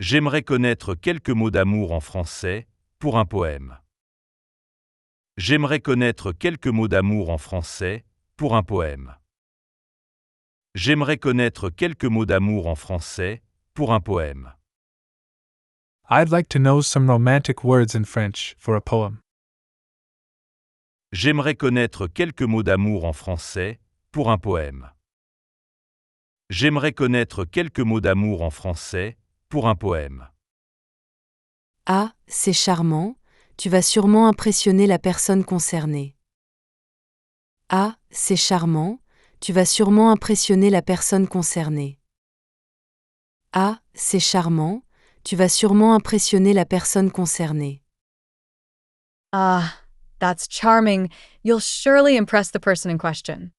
J'aimerais connaître quelques mots d'amour en français, pour un poème. J'aimerais connaître quelques mots d'amour en français, pour un poème. J'aimerais connaître quelques mots d'amour en français, pour un poème. I'd like to know some romantic words in French for a poem. J'aimerais connaître quelques mots d'amour en français, pour un poème. J'aimerais connaître quelques mots d'amour en français, pour un poème. Ah, c'est charmant, tu vas sûrement impressionner la personne concernée. Ah, c'est charmant, tu vas sûrement impressionner la personne concernée. Ah, c'est charmant, tu vas sûrement impressionner la personne concernée. Ah, that's charming. You'll surely impress the person in question.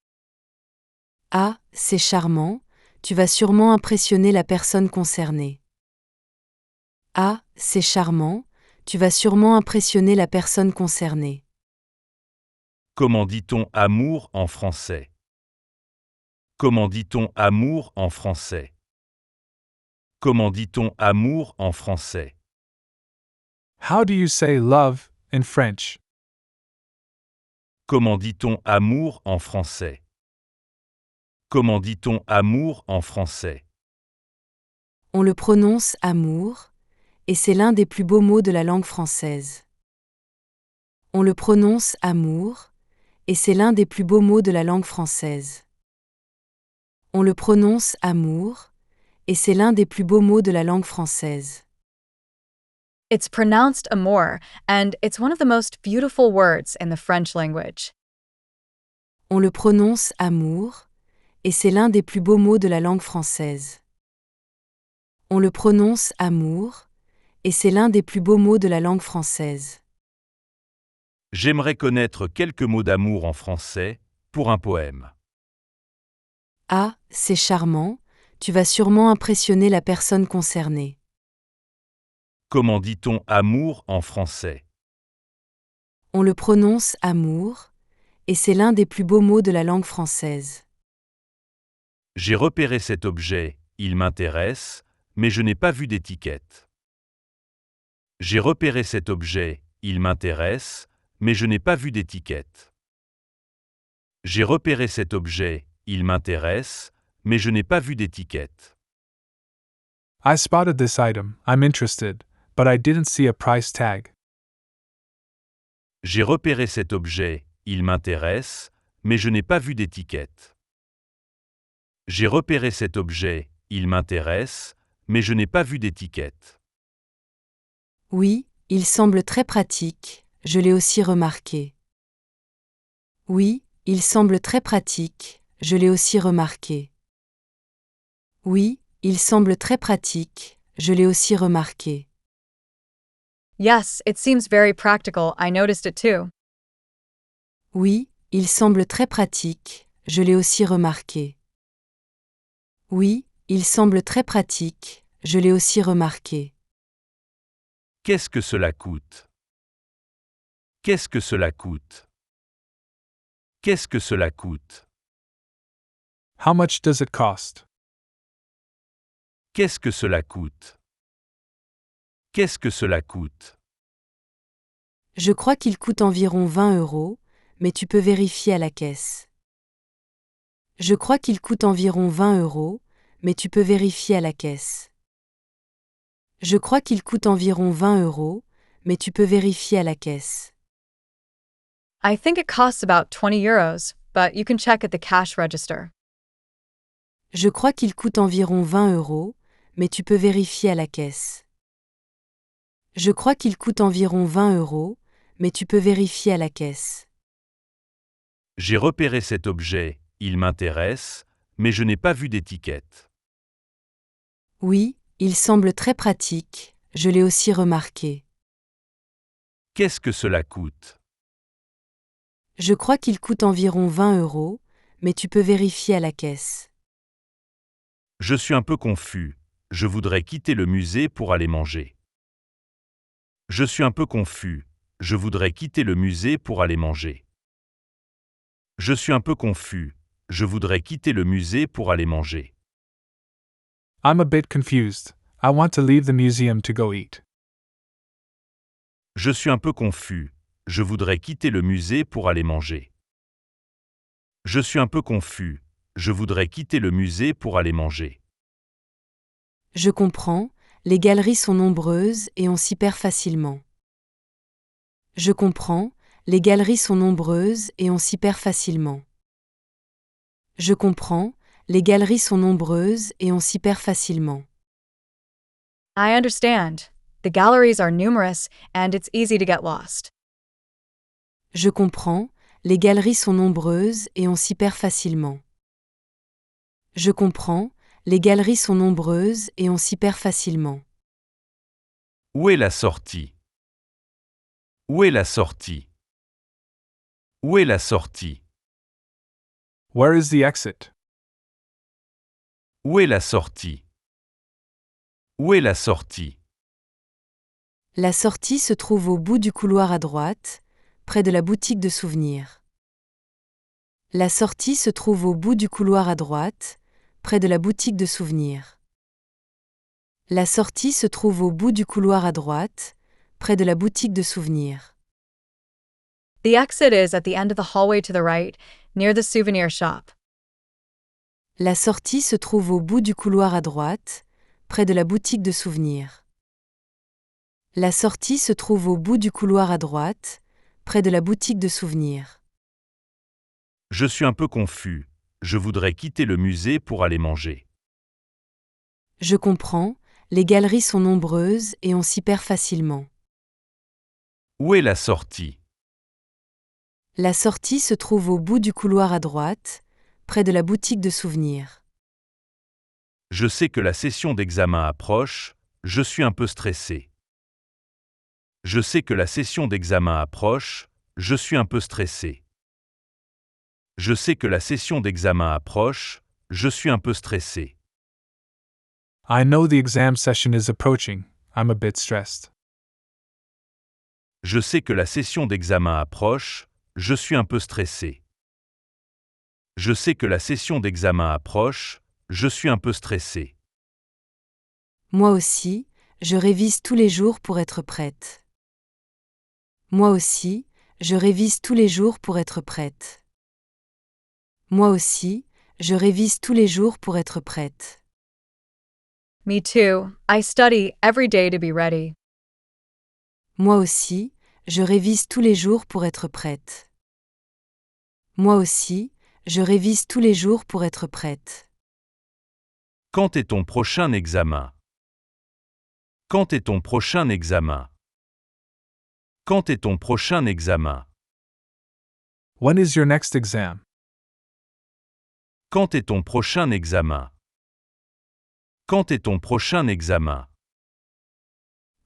Ah, c'est charmant, tu vas sûrement impressionner la personne concernée. Ah, c'est charmant, tu vas sûrement impressionner la personne concernée. Comment dit-on amour en français? Comment dit-on amour en français? Comment dit-on amour en français? How do you say love in French? Comment dit-on amour en français? Comment dit-on amour en français? On le prononce amour, et c'est l'un des plus beaux mots de la langue française. On le prononce amour, et c'est l'un des plus beaux mots de la langue française. On le prononce amour, et c'est l'un des plus beaux mots de la langue française. It's pronounced amour, and it's one of the most beautiful words in the French language. On le prononce amour, et c'est l'un des plus beaux mots de la langue française. On le prononce amour, et c'est l'un des plus beaux mots de la langue française. J'aimerais connaître quelques mots d'amour en français, pour un poème. Ah, c'est charmant, tu vas sûrement impressionner la personne concernée. Comment dit-on amour en français? On le prononce amour, et c'est l'un des plus beaux mots de la langue française. J'ai repéré cet objet, il m'intéresse, mais je n'ai pas vu d'étiquette. J'ai repéré cet objet, il m'intéresse, mais je n'ai pas vu d'étiquette. J'ai repéré cet objet, il m'intéresse, mais je n'ai pas vu d'étiquette. I spotted this item, I'm interested, but I didn't see a price tag. J'ai repéré cet objet, il m'intéresse, mais je n'ai pas vu d'étiquette. J'ai repéré cet objet, il m'intéresse, mais je n'ai pas vu d'étiquette. Oui, il semble très pratique, je l'ai aussi remarqué. Oui, il semble très pratique, je l'ai aussi remarqué. Oui, il semble très pratique, je l'ai aussi remarqué. Yes, it seems very practical. I noticed it too. Oui, il semble très pratique, je l'ai aussi remarqué. Oui, il semble très pratique, je l'ai aussi remarqué. Qu'est-ce que cela coûte? Qu'est-ce que cela coûte? Qu'est-ce que cela coûte? How much does it cost? Qu'est-ce que cela coûte? Qu'est-ce que cela coûte? Je crois qu'il coûte environ 20 €, mais tu peux vérifier à la caisse. Je crois qu'il coûte environ 20 €, mais tu peux vérifier à la caisse. Je crois qu'il coûte environ 20 €, mais tu peux vérifier à la caisse. I think it costs about 20 euros, but you can check at the cash register. Je crois qu'il coûte environ 20 €, mais tu peux vérifier à la caisse. Je crois qu'il coûte environ 20 €, mais tu peux vérifier à la caisse. J'ai repéré cet objet, il m'intéresse, mais je n'ai pas vu d'étiquette. Oui, il semble très pratique, je l'ai aussi remarqué. Qu'est-ce que cela coûte? Je crois qu'il coûte environ 20 €, mais tu peux vérifier à la caisse. Je suis un peu confus, je voudrais quitter le musée pour aller manger. Je suis un peu confus, je voudrais quitter le musée pour aller manger. Je suis un peu confus, je voudrais quitter le musée pour aller manger. I'm a bit confused. I want to leave the museum to go eat. Je suis un peu confus. Je voudrais quitter le musée pour aller manger. Je suis un peu confus. Je voudrais quitter le musée pour aller manger. Je comprends, les galeries sont nombreuses et on s'y perd facilement. Je comprends, les galeries sont nombreuses et on s'y perd facilement. Je comprends, les galeries sont nombreuses et on s'y perd facilement. I understand. The galleries are numerous and it's easy to get lost. Je comprends, les galeries sont nombreuses et on s'y perd facilement. Je comprends, les galeries sont nombreuses et on s'y perd facilement. Où est la sortie? Où est la sortie? Où est la sortie? Where is the exit? Où est la sortie? Où est la sortie? La sortie se trouve au bout du couloir à droite, près de la boutique de souvenirs. La sortie se trouve au bout du couloir à droite, près de la boutique de souvenirs. La sortie se trouve au bout du couloir à droite, près de la boutique de souvenirs. The exit is at the end of the hallway to the right, near the souvenir shop. La sortie se trouve au bout du couloir à droite, près de la boutique de souvenirs. La sortie se trouve au bout du couloir à droite, près de la boutique de souvenirs. Je suis un peu confus. Je voudrais quitter le musée pour aller manger. Je comprends, les galeries sont nombreuses et on s'y perd facilement. Où est la sortie? La sortie se trouve au bout du couloir à droite, près de la boutique de souvenirs. Je sais que la session d'examen approche, je suis un peu stressé. Je sais que la session d'examen approche, je suis un peu stressé. Je sais que la session d'examen approche, je suis un peu stressé. I know the exam session is approaching. I'm a bit stressed. Je sais que la session d'examen approche, je suis un peu stressé. Je sais que la session d'examen approche, je suis un peu stressé. Moi aussi, je révise tous les jours pour être prête. Moi aussi, je révise tous les jours pour être prête. Moi aussi, je révise tous les jours pour être prête. Me too. I study every day to be ready. Moi aussi, je révise tous les jours pour être prête. Moi aussi, je révise tous les jours pour être prête. Quand est ton prochain examen? Quand est ton prochain examen? Quand est ton prochain examen? When is your next exam? Quand est ton prochain examen? Quand est ton prochain examen?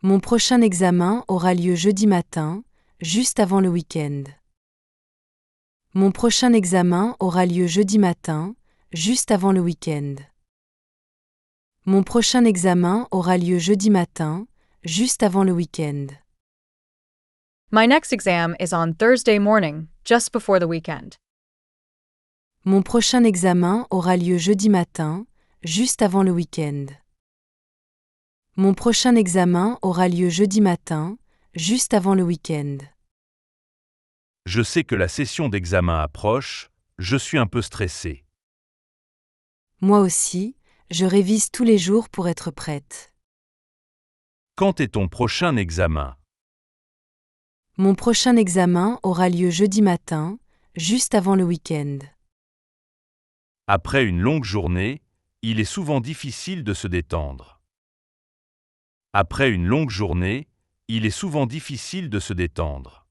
Mon prochain examen aura lieu jeudi matin, juste avant le week-end. Mon prochain examen aura lieu jeudi matin, juste avant le week-end. Mon prochain examen aura lieu jeudi matin, juste avant le week-end. My next exam is on Thursday morning, just before the weekend. Mon prochain examen aura lieu jeudi matin, juste avant le week-end. Mon prochain examen aura lieu jeudi matin, juste avant le week-end. Je sais que la session d'examen approche, je suis un peu stressé. Moi aussi, je révise tous les jours pour être prête. Quand est ton prochain examen? Mon prochain examen aura lieu jeudi matin, juste avant le week-end. Après une longue journée, il est souvent difficile de se détendre. Après une longue journée, il est souvent difficile de se détendre.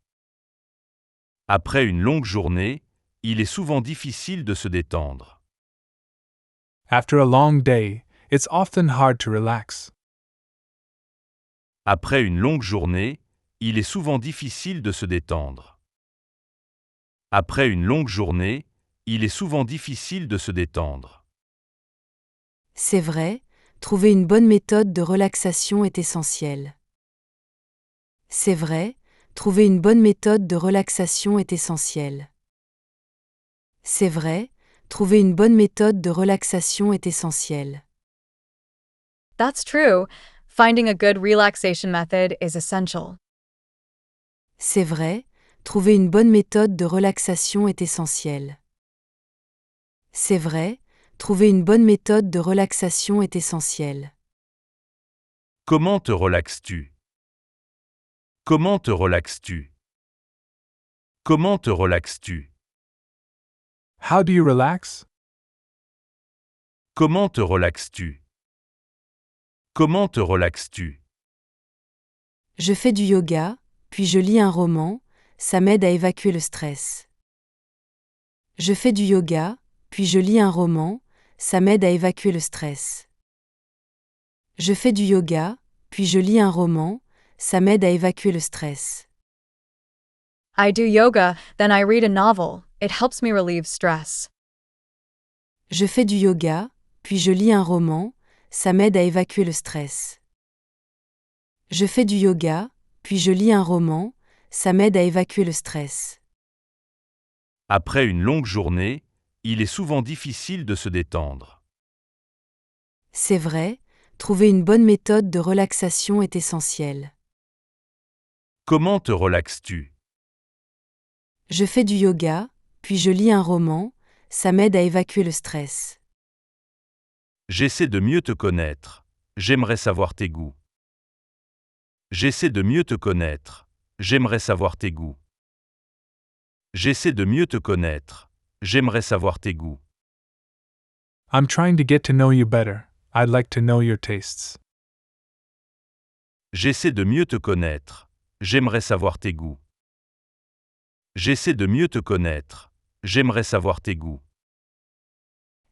Après une longue journée, il est souvent difficile de se détendre. After a long day, it's often hard to relax. Après une longue journée, il est souvent difficile de se détendre. Après une longue journée, il est souvent difficile de se détendre. C'est vrai, trouver une bonne méthode de relaxation est essentiel. C'est vrai, trouver une bonne méthode de relaxation est essentiel. C'est vrai, trouver une bonne méthode de relaxation est essentiel. That's true. Finding a good relaxation method is essential. C'est vrai, trouver une bonne méthode de relaxation est essentiel. C'est vrai, trouver une bonne méthode de relaxation est essentiel. Comment te relaxes-tu? Comment te relaxes-tu? Comment te relaxes-tu? How do you relax? Comment te relaxes-tu? Comment te relaxes-tu? Je fais du yoga, puis je lis un roman, ça m'aide à évacuer le stress. Je fais du yoga, puis je lis un roman, ça m'aide à évacuer le stress. Je fais du yoga, puis je lis un roman, ça m'aide à évacuer le stress. I do yoga, then I read a novel. It helps me relieve stress. Je fais du yoga, puis je lis un roman, ça m'aide à évacuer le stress. Je fais du yoga, puis je lis un roman, ça m'aide à évacuer le stress. Après une longue journée, il est souvent difficile de se détendre. C'est vrai, trouver une bonne méthode de relaxation est essentiel. Comment te relaxes-tu? Je fais du yoga, puis je lis un roman, ça m'aide à évacuer le stress. J'essaie de mieux te connaître. J'aimerais savoir tes goûts. J'essaie de mieux te connaître. J'aimerais savoir tes goûts. J'essaie de mieux te connaître. J'aimerais savoir tes goûts. I'm trying to get to know you better. I'd like to know your tastes. J'essaie de mieux te connaître. J'aimerais savoir tes goûts. J'essaie de mieux te connaître. J'aimerais savoir tes goûts.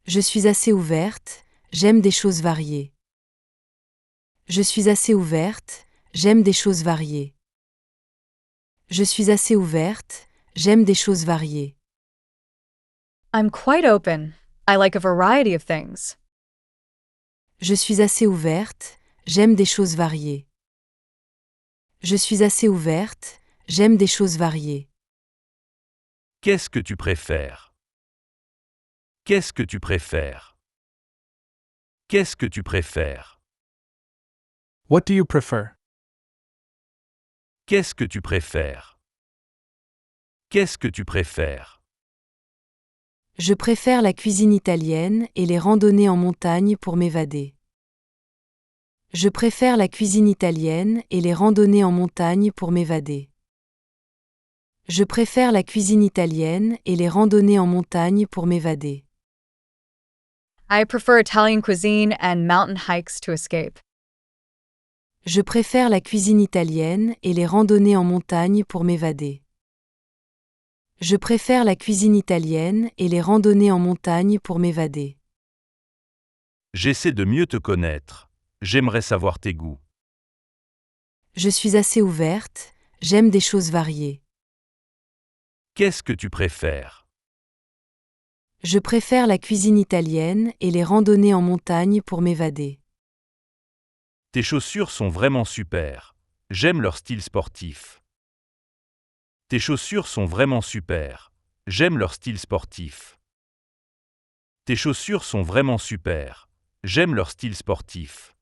Je suis assez ouverte, j'aime des choses variées. Je suis assez ouverte, j'aime des choses variées. Je suis assez ouverte, j'aime des choses variées. I'm quite open. I like a variety of things. Je suis assez ouverte, j'aime des choses variées. Je suis assez ouverte, j'aime des choses variées. Qu'est-ce que tu préfères? Qu'est-ce que tu préfères? Qu'est-ce que tu préfères? What do you prefer? Qu'est-ce que tu préfères? Qu'est-ce que tu préfères? Je préfère la cuisine italienne et les randonnées en montagne pour m'évader. Je préfère la cuisine italienne et les randonnées en montagne pour m'évader. Je préfère la cuisine italienne et les randonnées en montagne pour m'évader. I prefer Italian cuisine and mountain hikes to escape. Je préfère la cuisine italienne et les randonnées en montagne pour m'évader. Je préfère la cuisine italienne et les randonnées en montagne pour m'évader. J'essaie de mieux te connaître. J'aimerais savoir tes goûts. Je suis assez ouverte, j'aime des choses variées. Qu'est-ce que tu préfères? Je préfère la cuisine italienne et les randonnées en montagne pour m'évader. Tes chaussures sont vraiment super. J'aime leur style sportif. Tes chaussures sont vraiment super. J'aime leur style sportif. Tes chaussures sont vraiment super. J'aime leur style sportif.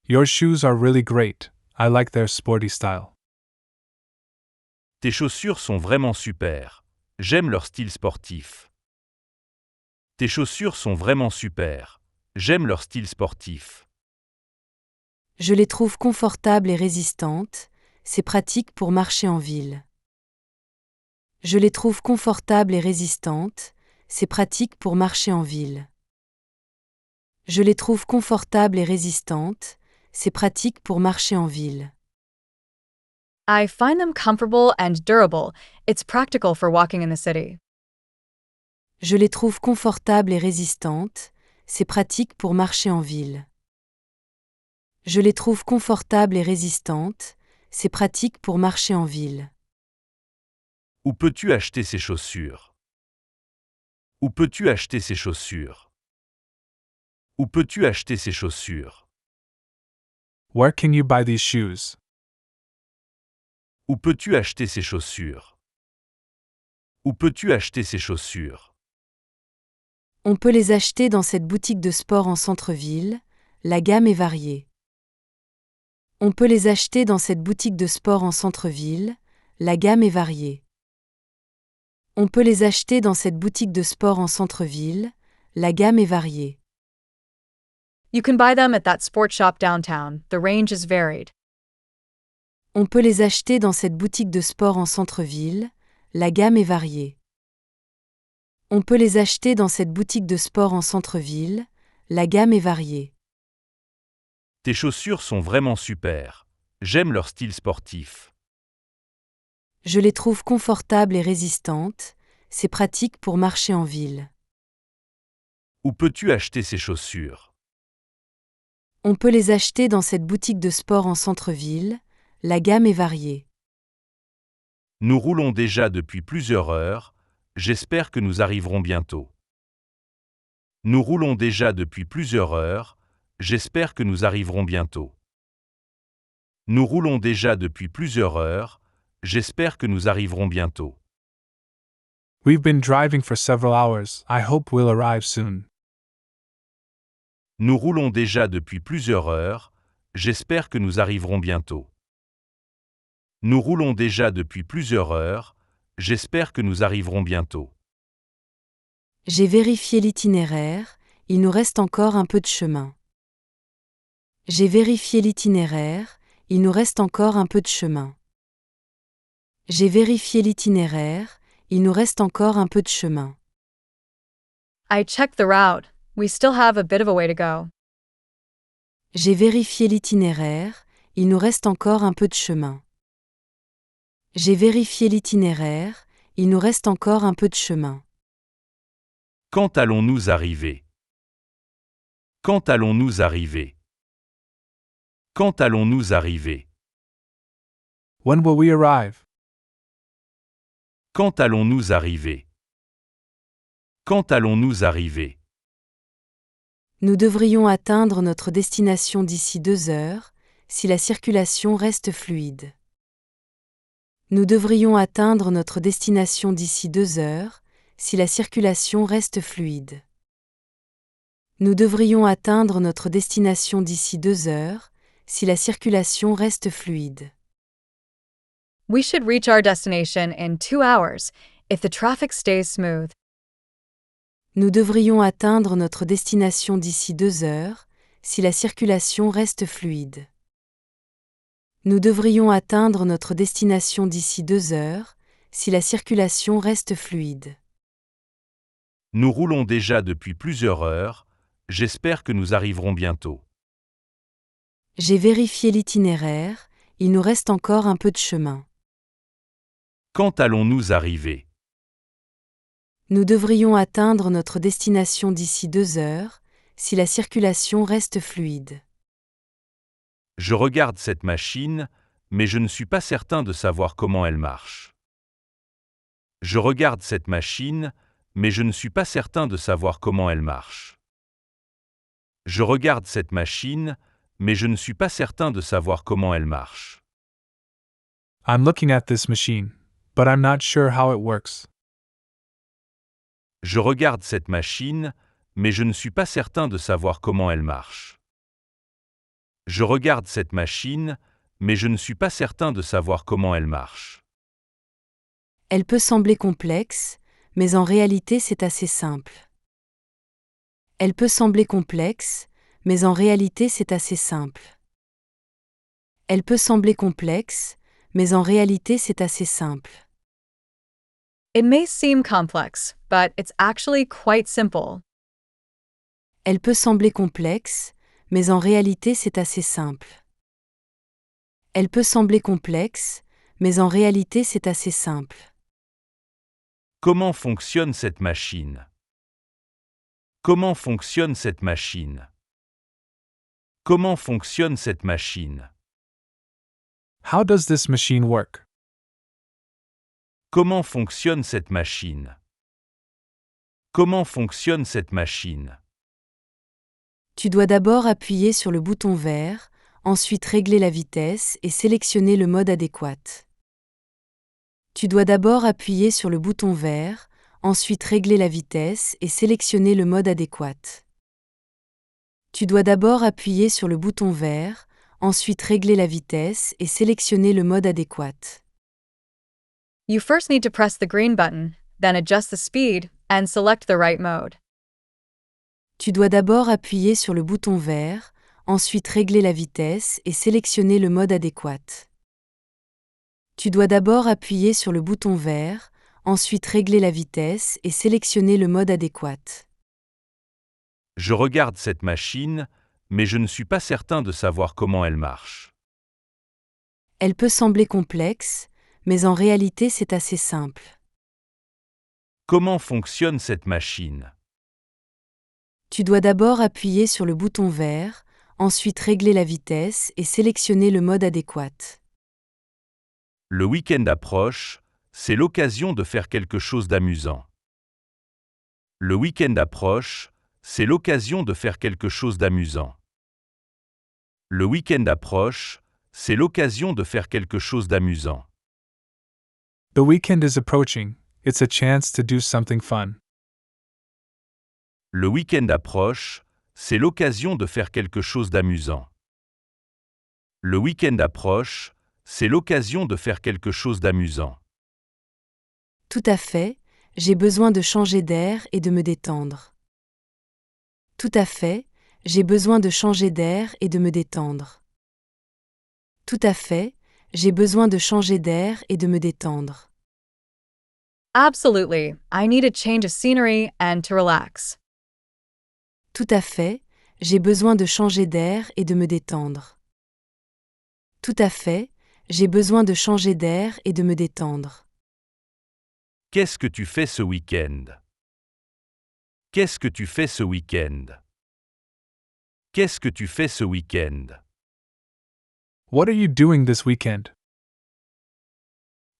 Your shoes are really great. I like their sporty style. Tes chaussures sont vraiment super. J'aime leur style sportif. Tes chaussures sont vraiment super. J'aime leur style sportif. Je les trouve confortables et résistantes, c'est pratique pour marcher en ville. Je les trouve confortables et résistantes, c'est pratique pour marcher en ville. Je les trouve confortables et résistantes, c'est pratique pour marcher en ville. I find them comfortable and durable. It's practical for walking in the city. Je les trouve confortables et résistantes, c'est pratique pour marcher en ville. Je les trouve confortables et résistantes, c'est pratique pour marcher en ville. Où peux-tu acheter ces chaussures? Où peux-tu acheter ces chaussures? Où peux-tu acheter ces chaussures? Where can you buy these shoes? Où peux-tu acheter ces chaussures? Où peux-tu acheter ces chaussures? On peut les acheter dans cette boutique de sport en centre-ville, la gamme est variée. On peut les acheter dans cette boutique de sport en centre-ville, la gamme est variée. On peut les acheter dans cette boutique de sport en centre-ville, la gamme est variée. You can buy them at that sports shop downtown. The range is varied. On peut les acheter dans cette boutique de sport en centre-ville, la gamme est variée. On peut les acheter dans cette boutique de sport en centre-ville, la gamme est variée. Tes chaussures sont vraiment super. J'aime leur style sportif. Je les trouve confortables et résistantes, c'est pratique pour marcher en ville. Où peux-tu acheter ces chaussures? On peut les acheter dans cette boutique de sport en centre-ville, la gamme est variée. Nous roulons déjà depuis plusieurs heures, j'espère que nous arriverons bientôt. Nous roulons déjà depuis plusieurs heures, j'espère que nous arriverons bientôt. Nous roulons déjà depuis plusieurs heures, j'espère que nous arriverons bientôt. We've been driving for several hours. I hope we'll arrive soon. Nous roulons déjà depuis plusieurs heures, j'espère que nous arriverons bientôt. Nous roulons déjà depuis plusieurs heures, j'espère que nous arriverons bientôt. J'ai vérifié l'itinéraire, il nous reste encore un peu de chemin. J'ai vérifié l'itinéraire, il nous reste encore un peu de chemin. J'ai vérifié l'itinéraire, il nous reste encore un peu de chemin. I checked the route. We still have a bit of a way to go. J'ai vérifié l'itinéraire, il nous reste encore un peu de chemin. J'ai vérifié l'itinéraire, il nous reste encore un peu de chemin. Quand allons-nous arriver? Quand allons-nous arriver? Quand allons-nous arriver? When will we arrive? Quand allons-nous arriver? Quand allons-nous arriver? Nous devrions atteindre notre destination d'ici 2 heures, si la circulation reste fluide. Nous devrions atteindre notre destination d'ici 2 heures, si la circulation reste fluide. Nous devrions atteindre notre destination d'ici 2 heures, si la circulation reste fluide. We should reach our destination in 2 hours if the traffic stays smooth. Nous devrions atteindre notre destination d'ici 2 heures, si la circulation reste fluide. Nous devrions atteindre notre destination d'ici 2 heures, si la circulation reste fluide. Nous roulons déjà depuis plusieurs heures, j'espère que nous arriverons bientôt. J'ai vérifié l'itinéraire, il nous reste encore un peu de chemin. Quand allons-nous arriver? Nous devrions atteindre notre destination d'ici 2 heures, si la circulation reste fluide. Je regarde cette machine, mais je ne suis pas certain de savoir comment elle marche. Je regarde cette machine, mais je ne suis pas certain de savoir comment elle marche. Je regarde cette machine, mais je ne suis pas certain de savoir comment elle marche. I'm looking at this machine, but I'm not sure how it works. Je regarde cette machine, mais je ne suis pas certain de savoir comment elle marche. Je regarde cette machine, mais je ne suis pas certain de savoir comment elle marche. Elle peut sembler complexe, mais en réalité c'est assez simple. Elle peut sembler complexe, mais en réalité c'est assez simple. Elle peut sembler complexe, mais en réalité c'est assez simple. It may seem complex, but it's actually quite simple. Elle peut sembler complexe, mais en réalité c'est assez simple. Elle peut sembler complexe, mais en réalité c'est assez simple. Comment fonctionne cette machine? Comment fonctionne cette machine? Comment fonctionne cette machine? How does this machine work? Comment fonctionne cette machine? Comment fonctionne cette machine? Tu dois d'abord appuyer sur le bouton vert, ensuite régler la vitesse et sélectionner le mode adéquat. Tu dois d'abord appuyer sur le bouton vert, ensuite régler la vitesse et sélectionner le mode adéquat. Tu dois d'abord appuyer sur le bouton vert, ensuite régler la vitesse et sélectionner le mode adéquat. You first need to press the green button, then adjust the speed, and select the right mode. Tu dois d'abord appuyer sur le bouton vert, ensuite régler la vitesse et sélectionner le mode adéquat. Tu dois d'abord appuyer sur le bouton vert, ensuite régler la vitesse et sélectionner le mode adéquat. Je regarde cette machine, mais je ne suis pas certain de savoir comment elle marche. Elle peut sembler complexe, mais en réalité c'est assez simple. Comment fonctionne cette machine? Tu dois d'abord appuyer sur le bouton vert, ensuite régler la vitesse et sélectionner le mode adéquat. Le week-end approche, c'est l'occasion de faire quelque chose d'amusant. Le week-end approche, c'est l'occasion de faire quelque chose d'amusant. Le week-end approche, c'est l'occasion de faire quelque chose d'amusant. The weekend is approaching. It's a chance to do something fun. Le week-end approche, c'est l'occasion de faire quelque chose d'amusant. Le week-end approche, c'est l'occasion de faire quelque chose d'amusant. Tout à fait, j'ai besoin de changer d'air et de me détendre. Tout à fait, j'ai besoin de changer d'air et de me détendre. Tout à fait, j'ai besoin de changer d'air et de me détendre. Absolutely, I need a change of scenery and to relax. Tout à fait, j'ai besoin de changer d'air et de me détendre. Tout à fait, j'ai besoin de changer d'air et de me détendre. Qu'est-ce que tu fais ce week-end? Qu'est-ce que tu fais ce week-end? Qu'est-ce que tu fais ce week-end? What are you doing this weekend?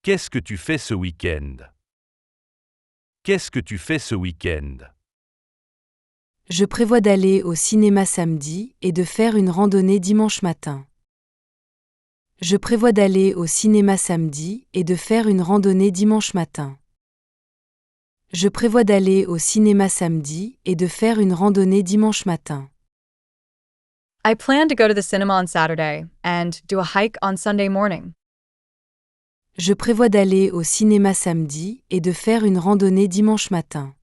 Qu'est-ce que tu fais ce week-end? Qu'est-ce que tu fais ce week-end? Je prévois d'aller au cinéma samedi et de faire une randonnée dimanche matin. Je prévois d'aller au cinéma samedi et de faire une randonnée dimanche matin. Je prévois d'aller au cinéma samedi et de faire une randonnée dimanche matin. I plan to go to the cinema on Saturday and do a hike on Sunday morning. Je prévois d'aller au cinéma samedi et de faire une randonnée dimanche matin.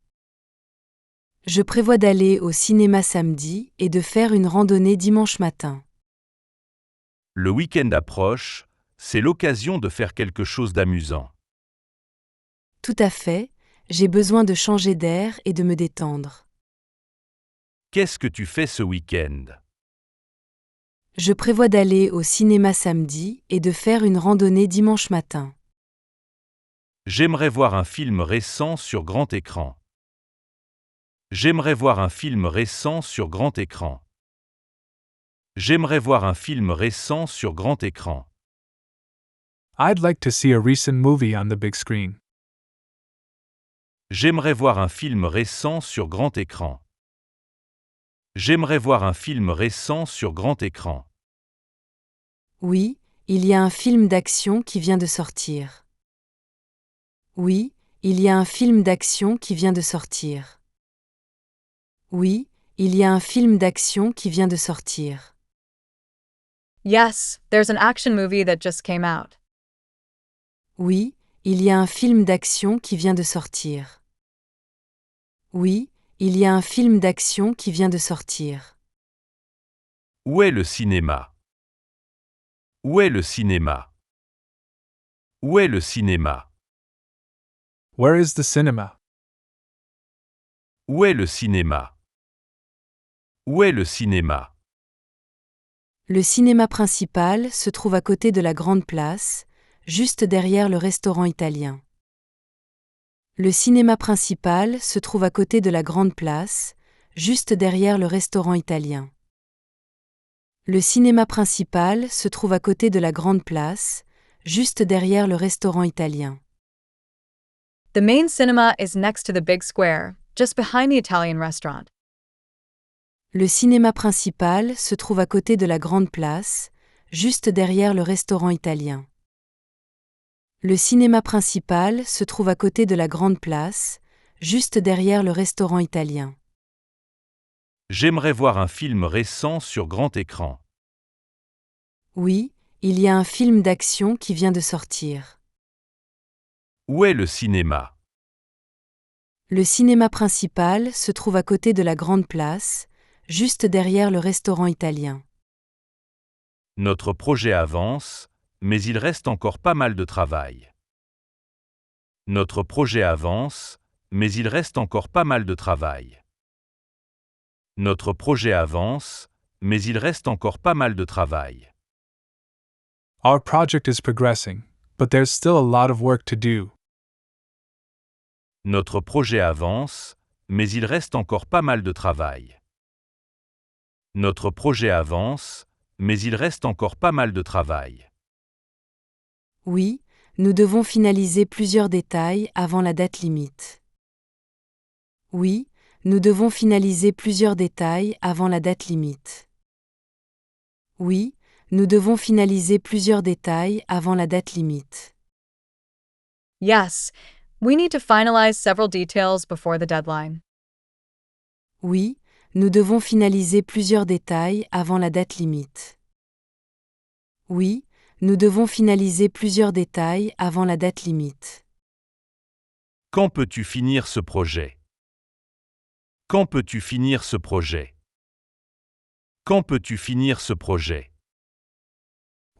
Je prévois d'aller au cinéma samedi et de faire une randonnée dimanche matin. Le week-end approche, c'est l'occasion de faire quelque chose d'amusant. Tout à fait, j'ai besoin de changer d'air et de me détendre. Qu'est-ce que tu fais ce week-end? Je prévois d'aller au cinéma samedi et de faire une randonnée dimanche matin. J'aimerais voir un film récent sur grand écran. J'aimerais voir un film récent sur grand écran. J'aimerais voir un film récent sur grand écran. I'd like to see a recent movie on the big screen. J'aimerais voir un film récent sur grand écran. J'aimerais voir un film récent sur grand écran. Oui, il y a un film d'action qui vient de sortir. Oui, il y a un film d'action qui vient de sortir. Oui, il y a un film d'action qui vient de sortir. Yes, there's an action movie that just came out. Oui, il y a un film d'action qui vient de sortir. Oui, il y a un film d'action qui vient de sortir. Où est le cinéma? Où est le cinéma? Où est le cinéma? Where is the cinema? Où est le cinéma? Où est le cinéma? Le cinéma principal se trouve à côté de la Grande Place, juste derrière le restaurant italien. Le cinéma principal se trouve à côté de la Grande Place, juste derrière le restaurant italien. Le cinéma principal se trouve à côté de la Grande Place, juste derrière le restaurant italien. The main cinema is next to the big square, just behind the Italian restaurant. Le cinéma principal se trouve à côté de la Grande Place, juste derrière le restaurant italien. Le cinéma principal se trouve à côté de la Grande Place, juste derrière le restaurant italien. J'aimerais voir un film récent sur grand écran. Oui, il y a un film d'action qui vient de sortir. Où est le cinéma? Le cinéma principal se trouve à côté de la Grande Place, juste derrière le restaurant italien. Notre projet avance, mais il reste encore pas mal de travail. Notre projet avance, mais il reste encore pas mal de travail. Notre projet avance, mais il reste encore pas mal de travail. Our project is progressing, but there's still a lot of work to do. Notre projet avance, mais il reste encore pas mal de travail. Notre projet avance, mais il reste encore pas mal de travail. Oui, nous devons finaliser plusieurs détails avant la date limite. Oui, nous devons finaliser plusieurs détails avant la date limite. Oui, nous devons finaliser plusieurs détails avant la date limite. Yes, we need to finalize several details before the deadline. Oui, nous devons finaliser plusieurs détails avant la date limite. Oui, nous devons finaliser plusieurs détails avant la date limite. Quand peux-tu finir ce projet? Quand peux-tu finir ce projet? Quand peux-tu finir ce projet?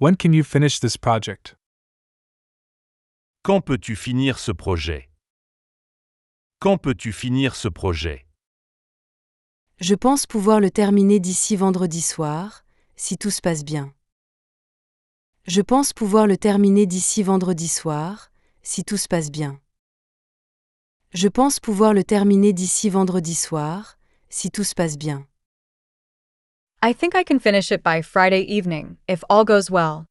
When can you finish this project? Quand peux-tu finir ce projet? Quand peux-tu finir ce projet? Je pense pouvoir le terminer d'ici vendredi soir, si tout se passe bien. Je pense pouvoir le terminer d'ici vendredi soir, si tout se passe bien. Je pense pouvoir le terminer d'ici vendredi soir, si tout se passe bien. I think I can finish it by Friday evening, if all goes well.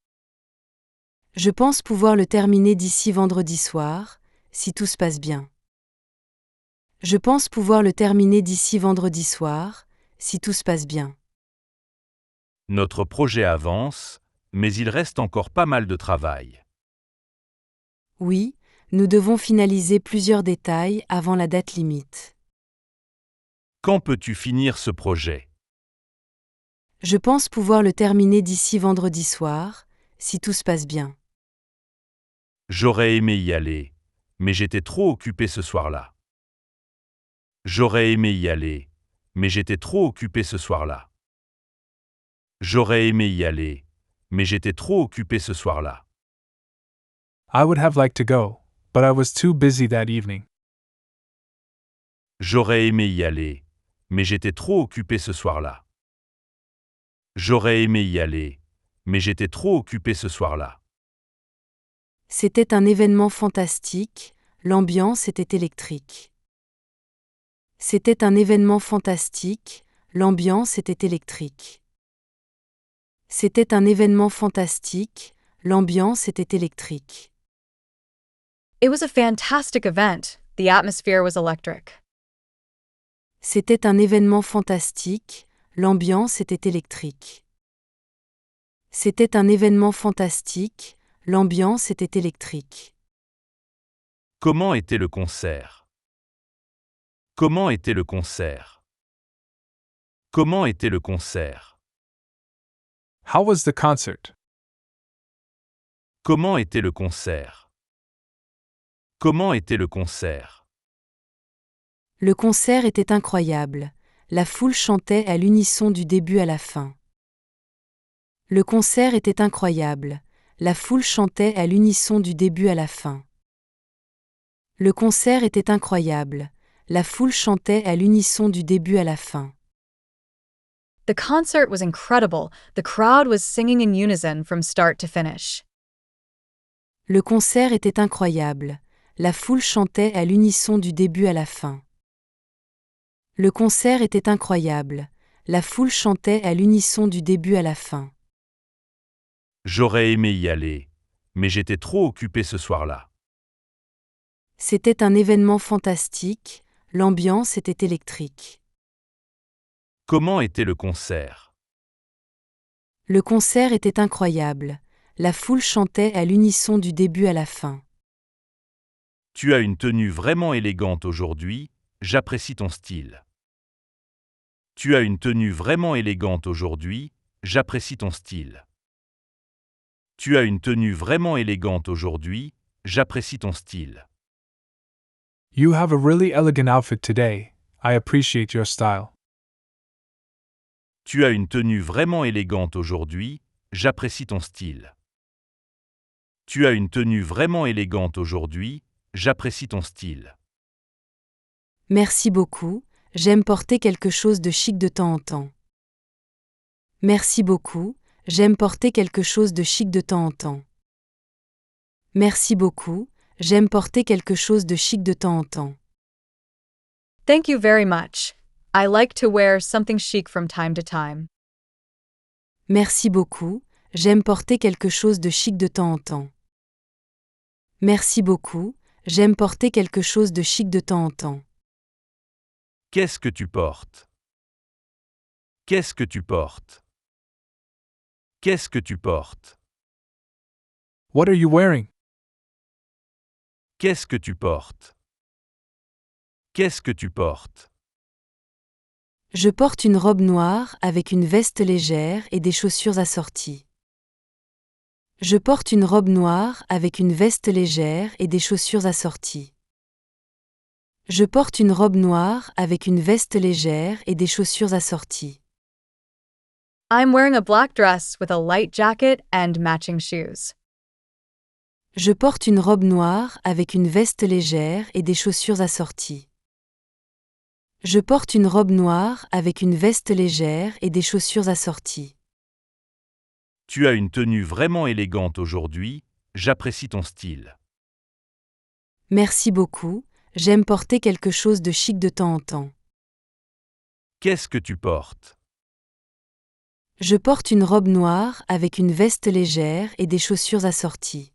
Je pense pouvoir le terminer d'ici vendredi soir, si tout se passe bien. Je pense pouvoir le terminer d'ici vendredi soir, si tout se passe bien. Notre projet avance, mais il reste encore pas mal de travail. Oui, nous devons finaliser plusieurs détails avant la date limite. Quand peux-tu finir ce projet? Je pense pouvoir le terminer d'ici vendredi soir, si tout se passe bien. J'aurais aimé y aller, mais j'étais trop occupé ce soir-là. J'aurais aimé y aller, mais j'étais trop occupé ce soir-là. J'aurais aimé y aller, mais j'étais trop occupé ce soir-là. I would have liked to go, but I was too busy that evening. J'aurais aimé y aller, mais j'étais trop occupé ce soir-là. J'aurais aimé y aller, mais j'étais trop occupé ce soir-là. C'était un événement fantastique, l'ambiance était électrique. C'était un événement fantastique, l'ambiance était électrique. C'était un événement fantastique, l'ambiance était électrique. It was a fantastic event. The atmosphere was electric. C'était un événement fantastique, l'ambiance était électrique. C'était un événement fantastique, l'ambiance était électrique. Comment était le concert? Comment était le concert? Comment était le concert? How was the concert? Comment était le concert? Comment était le concert? Le concert était incroyable. La foule chantait à l'unisson du début à la fin. Le concert était incroyable. La foule chantait à l'unisson du début à la fin. Le concert était incroyable. La foule chantait à l'unisson du début à la fin. The concert was incredible. The crowd was singing in unison from start to finish. Le concert était incroyable. La foule chantait à l'unisson du début à la fin. Le concert était incroyable. La foule chantait à l'unisson du début à la fin. J'aurais aimé y aller, mais j'étais trop occupé ce soir-là. C'était un événement fantastique, l'ambiance était électrique. Comment était le concert? Le concert était incroyable. La foule chantait à l'unisson du début à la fin. Tu as une tenue vraiment élégante aujourd'hui, j'apprécie ton style. Tu as une tenue vraiment élégante aujourd'hui, j'apprécie ton style. Tu as une tenue vraiment élégante aujourd'hui, j'apprécie ton style. You have a really elegant outfit today. I appreciate your style. Tu as une tenue vraiment élégante aujourd'hui, j'apprécie ton style. Tu as une tenue vraiment élégante aujourd'hui, j'apprécie ton style. Merci beaucoup, j'aime porter quelque chose de chic de temps en temps. Merci beaucoup, j'aime porter quelque chose de chic de temps en temps. Merci beaucoup, j'aime porter quelque chose de chic de temps en temps. Thank you very much. I like to wear something chic from time to time. Merci beaucoup, j'aime porter quelque chose de chic de temps en temps. Merci beaucoup, j'aime porter quelque chose de chic de temps en temps. Qu'est-ce que tu portes? Qu'est-ce que tu portes? Qu'est-ce que tu portes? What are you wearing? Qu'est-ce que tu portes? Qu'est-ce que tu portes? Je porte une robe noire avec une veste légère et des chaussures assorties. Je porte une robe noire avec une veste légère et des chaussures assorties. Je porte une robe noire avec une veste légère et des chaussures assorties. I'm wearing a black dress with a light jacket and matching shoes. Je porte une robe noire avec une veste légère et des chaussures assorties. Je porte une robe noire avec une veste légère et des chaussures assorties. Tu as une tenue vraiment élégante aujourd'hui, j'apprécie ton style. Merci beaucoup, j'aime porter quelque chose de chic de temps en temps. Qu'est-ce que tu portes? Je porte une robe noire avec une veste légère et des chaussures assorties.